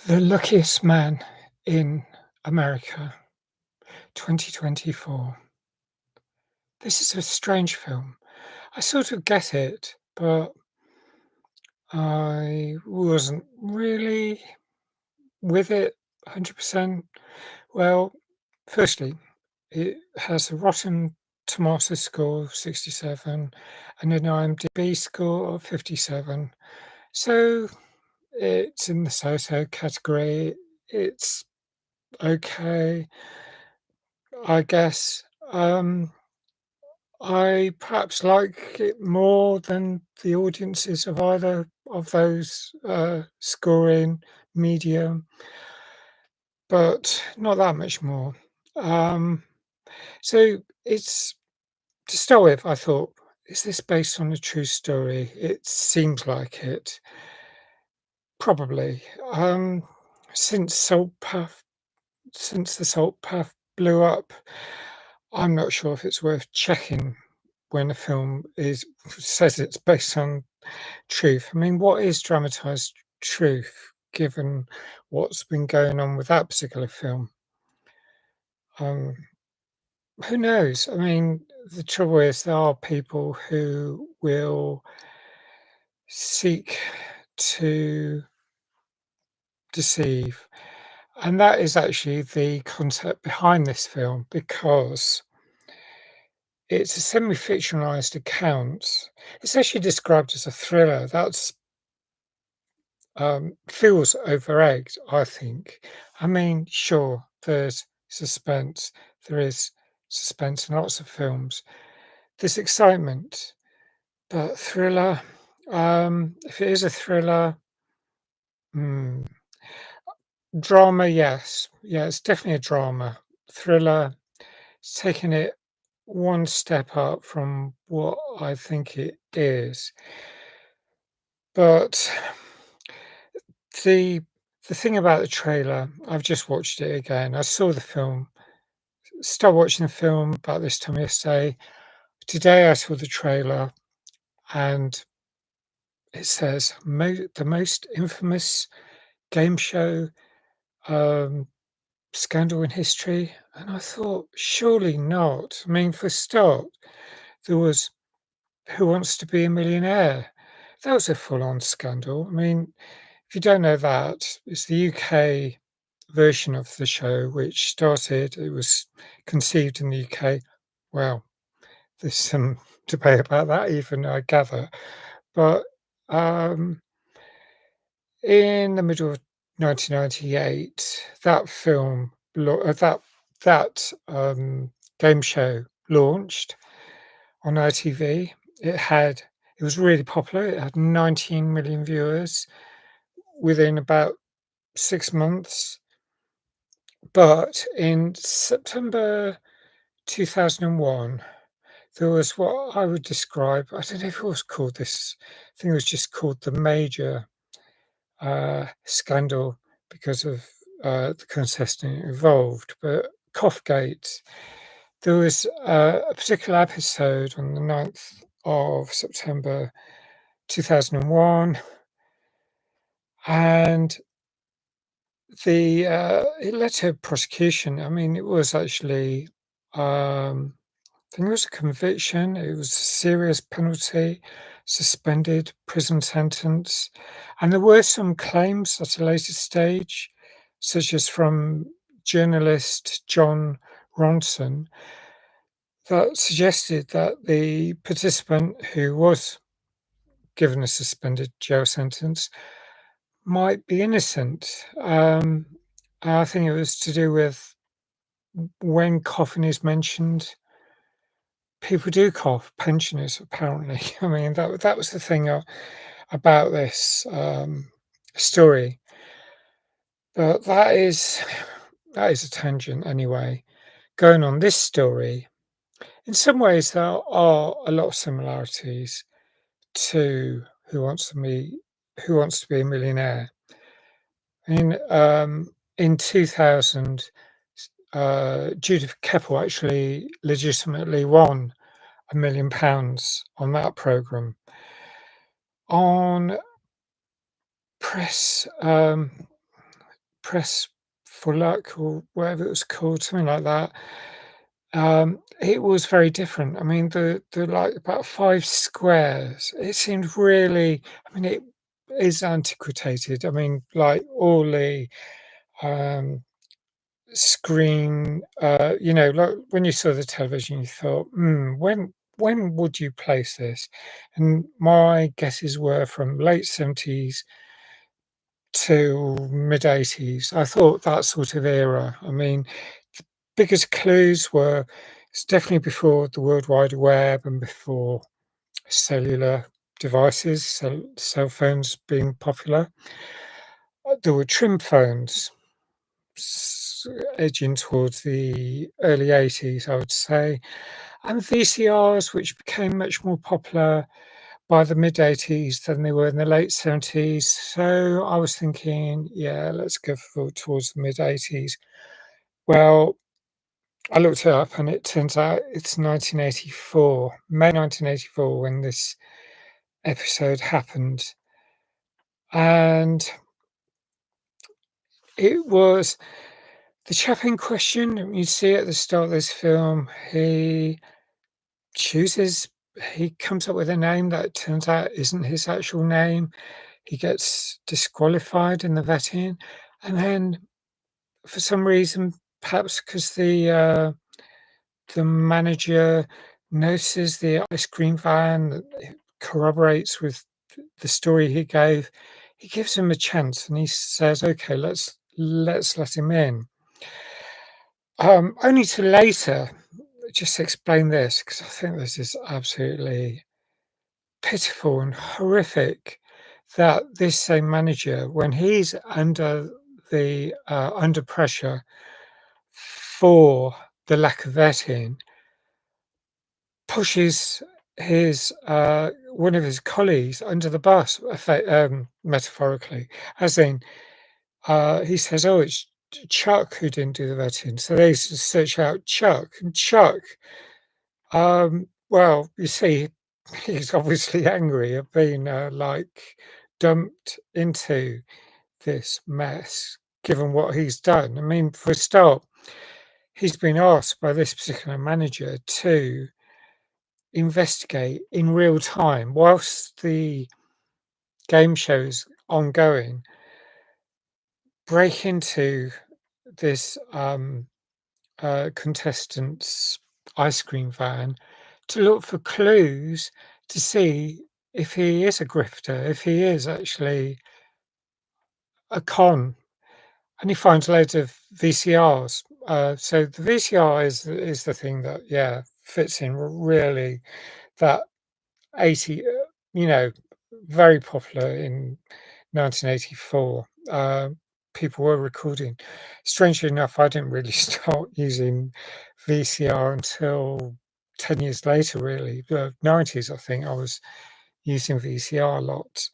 The Luckiest Man in America, 2024. This is a strange film. I sort of get it, but I wasn't really with it 100%. Well, firstly, it has a Rotten Tomato score of 67 and an IMDb score of 57. So it's in the so-so category. It's okay, I guess. I perhaps like it more than the audiences of either of those, scoring medium, but not that much more. Um, so it's to start with, I thought, "Is this based on a true story?" It seems like it. Probably. Since since the Salt Path blew up, I'm not sure if it's worth checking when a film is says it's based on truth. I mean, what is dramatized truth given what's been going on with that particular film? Um, who knows? I mean, the trouble is there are people who will seek to deceive. And that is actually the concept behind this film because it's a semi-fictionalized account. It's actually described as a thriller. That's feels over-egged, I think. I mean, sure, there's suspense. There is suspense in lots of films. There's excitement, but thriller, if it is a thriller, hmm, drama, yes. Yeah, it's definitely a drama. Thriller, it's taking it one step up from what I think it is. But the the thing about the trailer, I've just watched it again. I saw the film, started watching the film about this time yesterday. Today I saw the trailer and it says the most infamous game show um, scandal in history. And I thought, surely not. I mean, for a start, there was Who Wants to Be a Millionaire? That was a full-on scandal. I mean, if you don't know that, it's the UK version of the show which it was conceived in the UK. Well, there's some debate about that even, I gather. But um, in the middle of 1998, that film, that game show launched on ITV. It was really popular. It had 19 million viewers within about 6 months. But in September 2001, there was what I would describe, I don't know if it was called this, I think it was just called the major scandal because of the contestant involved. But Coughgate, there was a particular episode on the 9th of September 2001, and it led to prosecution. I mean, it was actually, I think it was a conviction. It was a serious penalty, suspended prison sentence, and there were some claims at a later stage, such as from journalist John Ronson, that suggested that the participant who was given a suspended jail sentence might be innocent. I think it was to do with when coughing is mentioned, people do cough, pensioners apparently. I mean, that was the thing about this story. But that is a tangent anyway. Going on this story, in some ways there are a lot of similarities to Who Wants to Be a Millionaire. In 2000, Judith Keppel actually legitimately won £1 million on that program. On press, press for luck or whatever it was called, something like that. It was very different. I mean, the like about 5 squares, it seemed really, I mean, it is antiquated. I mean, like all the um, screen, like when you saw the television, you thought, when would you place this? And my guesses were from late 70s to mid 80s. I thought that sort of era. I mean, the biggest clues were it's definitely before the World Wide Web and before cellular devices, cell phones being popular. There were trim phones edging towards the early 80s, I would say, and VCRs, which became much more popular by the mid 80s than they were in the late 70s. So I was thinking, yeah, let's go for towards the mid 80s. Well, I looked it up and it turns out it's 1984, May 1984, when this episode happened. And it was the chap in question, you see at the start of this film, chooses, he comes up with a name that turns out isn't his actual name. He gets disqualified in the vetting, and then for some reason, perhaps because the manager notices the ice cream van that corroborates with the story he gave, he gives him a chance and he says, "Okay, let's let him in." Only to later just explain this because I think this is absolutely pitiful and horrific that this same manager, when he's under pressure for the lack of vetting, pushes his one of his colleagues under the bus, metaphorically, as in he says, "Oh, it's Chuck who didn't do the vetting," so they search out Chuck, and Chuck, well, you see, he's obviously angry at being dumped into this mess, given what he's done. I mean, for a start, he's been asked by this particular manager to investigate in real time whilst the game show's ongoing, break into this contestant's ice cream van to look for clues to see if he is a grifter, if he is actually a con. And he finds loads of VCRs. So the VCR is the thing that, yeah, fits in really that 80, you know, very popular in 1984. People were recording. Strangely enough, I didn't really start using VCR until 10 years later, really. The 90s, I think I was using VCR a lot.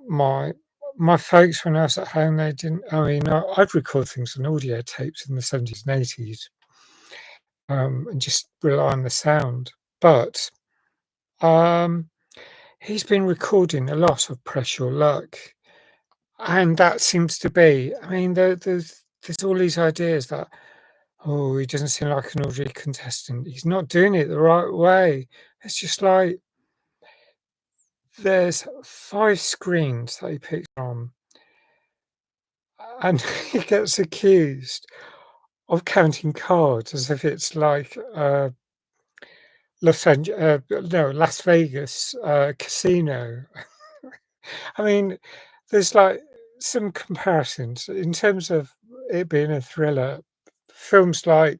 My my folks, when I was at home, they didn't. I mean, I'd record things on audio tapes in the 70s and 80s, and just rely on the sound. But um, he's been recording a lot of Press Your Luck, and that seems to be. I mean, there's all these ideas that, oh, he doesn't seem like an ordinary contestant. He's not doing it the right way. It's just like there's 5 screens that he picks from, and he gets accused of counting cards as if it's like, no, Las Vegas, casino. I mean, there's, like, some comparisons in terms of it being a thriller. Films like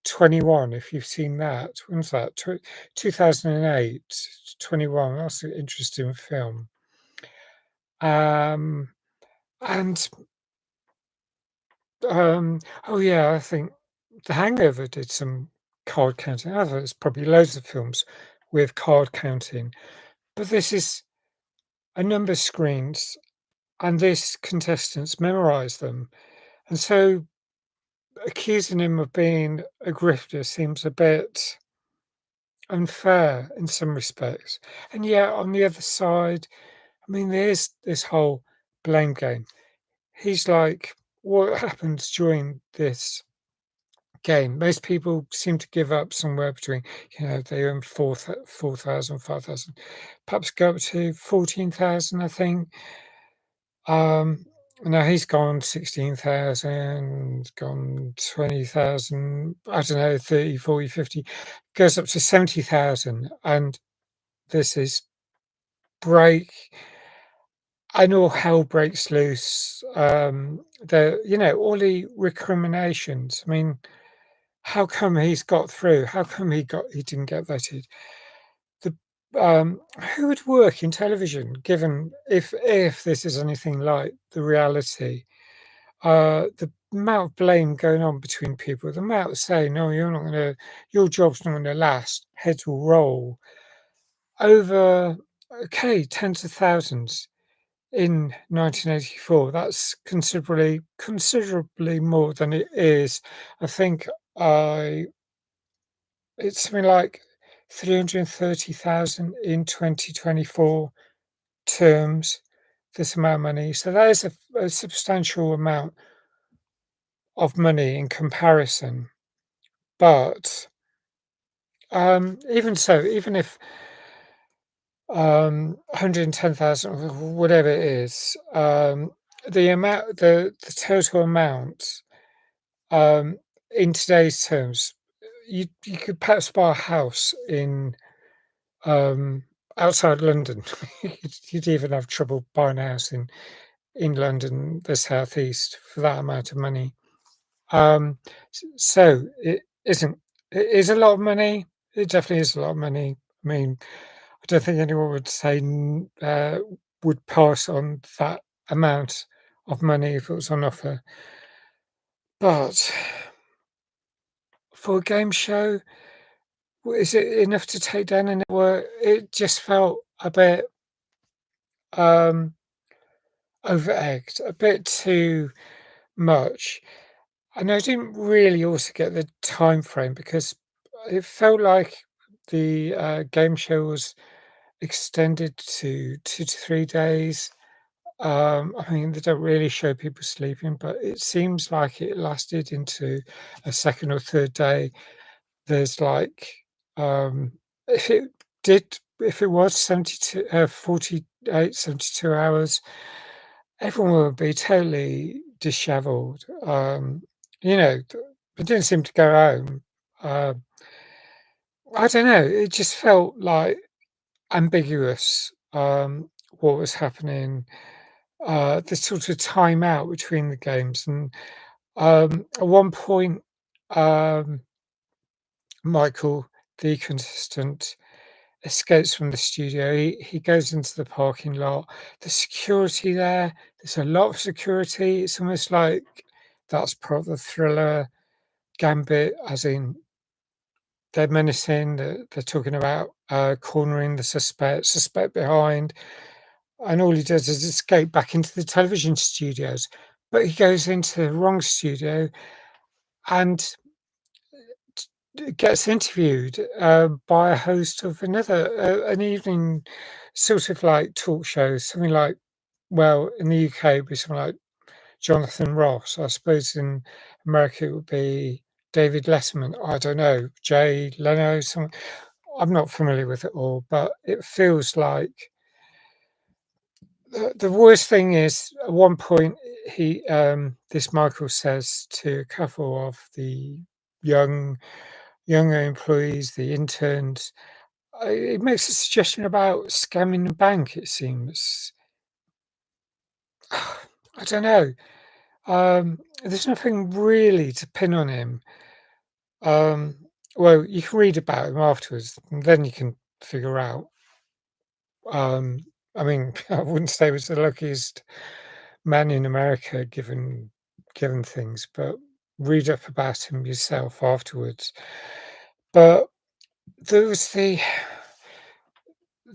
21, if you've seen that. When was that? 2008, 21. That's an interesting film. Um, and, oh, yeah, I think The Hangover did some card counting. I there's probably loads of films with card counting, but this is a number of screens, and this contestants memorize them, and so accusing him of being a grifter seems a bit unfair in some respects. And yet, on the other side, I mean, there's this whole blame game. He's like what happens during this game, most people seem to give up somewhere between, they earn 4,000, 5,000, perhaps go up to 14,000, I think. Um, Now he's gone 16,000, gone 20,000, I don't know, 30, 40, 50, goes up to 70,000. And this is break, and all hell breaks loose. All the recriminations. I mean, how come he's got through? How come he didn't get voted? The Who would work in television, given if this is anything like the reality? The amount of blame going on between people, the amount of saying, "No, your job's not gonna last." Heads will roll over. Okay, tens of thousands in 1984. That's considerably more than it is. I think I it's something like 330,000 in 2024 terms, this amount of money. So that is a substantial amount of money in comparison. But even so, even if 110,000, whatever it is, the total amount, um, in today's terms, you could perhaps buy a house in um, outside London. You'd even have trouble buying a house in London, the southeast, for that amount of money. So it is a lot of money. It definitely is a lot of money. I mean, I don't think anyone would say would pass on that amount of money if it was on offer. But for a game show, is it enough to take down a network? It just felt a bit um, over-egged, a bit too much. And I didn't really also get the time frame because it felt like the game show was extended to 2 to 3 days. I mean, they don't really show people sleeping, but it seems like it lasted into a second or third day. There's like, if it if it was 48, 72 hours, everyone would be totally disheveled. They didn't seem to go home. Uh, I don't know. It just felt like ambiguous, what was happening, the sort of time out between the games. And at one point, um, Michael, the contestant, escapes from the studio. He goes into the parking lot. The security there, there's a lot of security. It's almost like that's part of the thriller gambit, as in they're menacing, they're talking about cornering the suspect behind, and all he does is escape back into the television studios. But he goes into the wrong studio and gets interviewed by a host of an evening sort of like talk show, something like, well, in the UK, it'd be something like Jonathan Ross. I suppose in America it would be David Letterman. I don't know, Jay Leno. I'm not familiar with it all, but it feels like the worst thing is at one point this Michael says to a couple of the young younger employees, the interns, it makes a suggestion about scamming the bank. It seems. I don't know. There's nothing really to pin on him. Um, well, you can read about him afterwards, and then you can figure out. Um, I mean, I wouldn't say he was the luckiest man in America, given things, but read up about him yourself afterwards. But there was the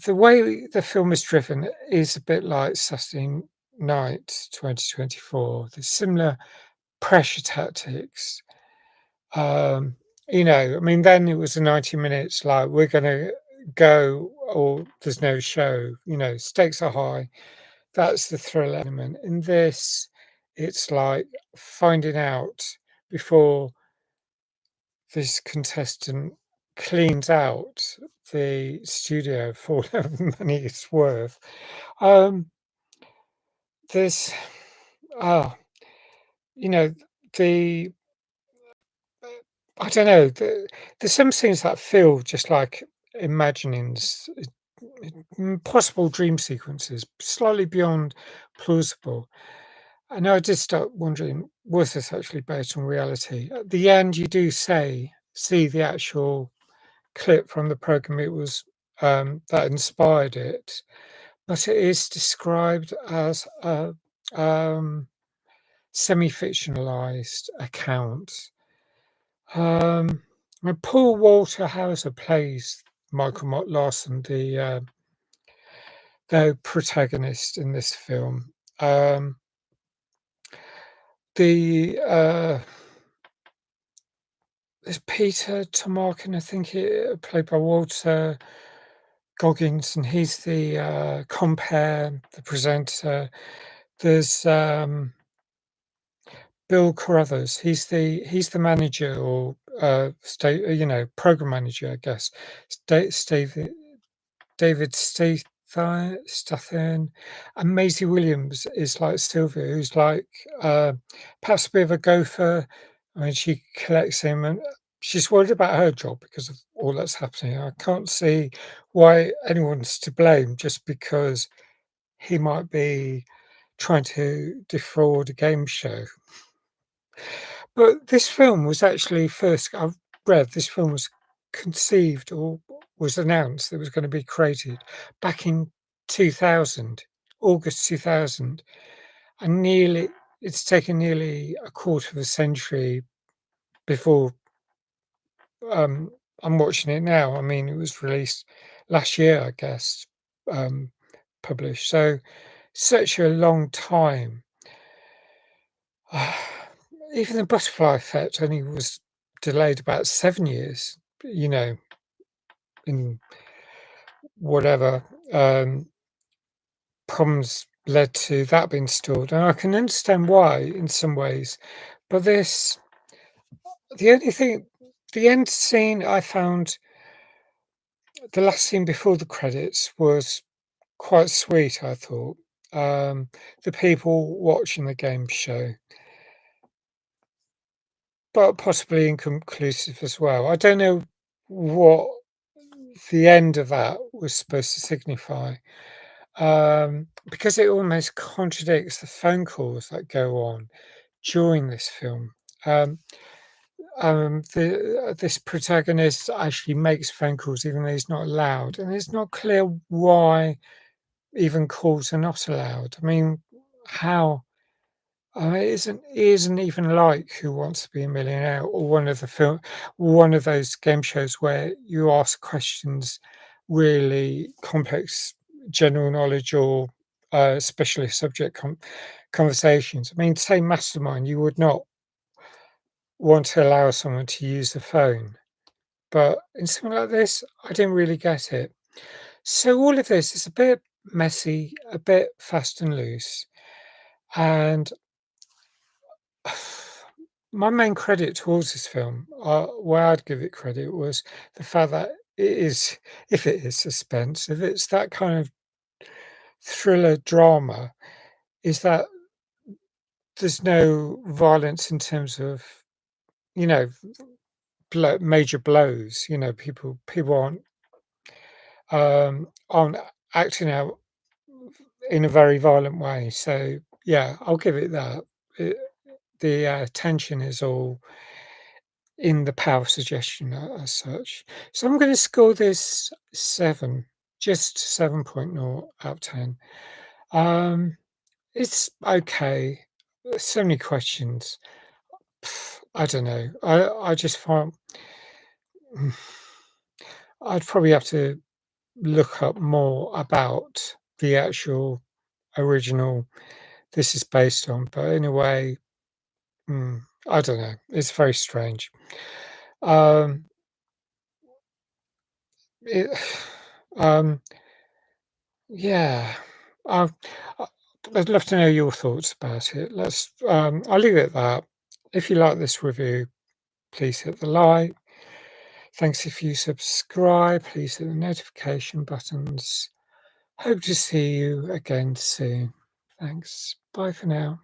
way the film is driven is a bit like Saturday Night 2024. There's similar pressure tactics. Um, I mean, then it was the 90 minutes, like we're gonna go or there's no show. Stakes are high. That's the thrill element. In this, it's like finding out before this contestant cleans out the studio for whatever money it's worth. Um, there's, ah, you know, the I don't know, there's some things that feel just like imaginings, possible dream sequences, slightly beyond plausible. And I did start wondering, was this actually based on reality? At the end, you do see the actual clip from the program it was that inspired it, but it is described as a semi-fictionalized account. And Paul Walter Hauser plays Michael Larson, the protagonist in this film. The There's Peter Tomarkin, I think, played by Walter Goggins, and he's the compere, the presenter. There's Bill Carruthers. He's the manager or program manager, I guess. Steve David Strathairn, and Maisie Williams is like Sylvia, who's like perhaps a bit of a gopher. I mean, she collects him, and she's worried about her job because of all that's happening. I can't see why anyone's to blame just because he might be trying to defraud a game show. But this film was actually first, I've read, this film was conceived or was announced that it was going to be created back in 2000, August 2000, and it's taken nearly a quarter of a century before um, I'm watching it now. I mean, it was released last year, I guess, um, published. So, such a long time. Even the butterfly effect only was delayed about 7 years, you know, in whatever, problems led to that being stalled, and I can understand why in some ways, but this the only thing the end scene I found the last scene before the credits was quite sweet, I thought. Um, the people watching the game show, but possibly inconclusive as well. I don't know what the end of that was supposed to signify, because it almost contradicts the phone calls that go on during this film. Um, this protagonist actually makes phone calls even though he's not allowed, and it's not clear why even calls are not allowed. I mean, how? It isn't even like Who Wants to Be a Millionaire or one of those game shows where you ask questions, really complex general knowledge or specialist subject conversations. I mean, say Mastermind, you would not want to allow someone to use the phone, but in something like this, I didn't really get it. So all of this is a bit messy, a bit fast and loose, and my main credit towards this film, where I'd give it credit, was the fact that it is, if it is suspense, if it's that kind of thriller drama, is that there's no violence in terms of, you know, major blows. You know, people aren't acting out in a very violent way. So yeah, I'll give it that. It, the tension is all in the power of suggestion as such. So I'm going to score this 7, just 7.0 out of 10. Um, it's okay. So many questions. I don't know. I just find I'd probably have to look up more about the actual original this is based on. But in a way, I don't know. It's very strange. Um, it, um, yeah. Uh, I'd love to know your thoughts about it. I'll leave it at that. If you like this review, please hit the like. Thanks if you subscribe. Please hit the notification buttons. Hope to see you again soon. Thanks. Bye for now.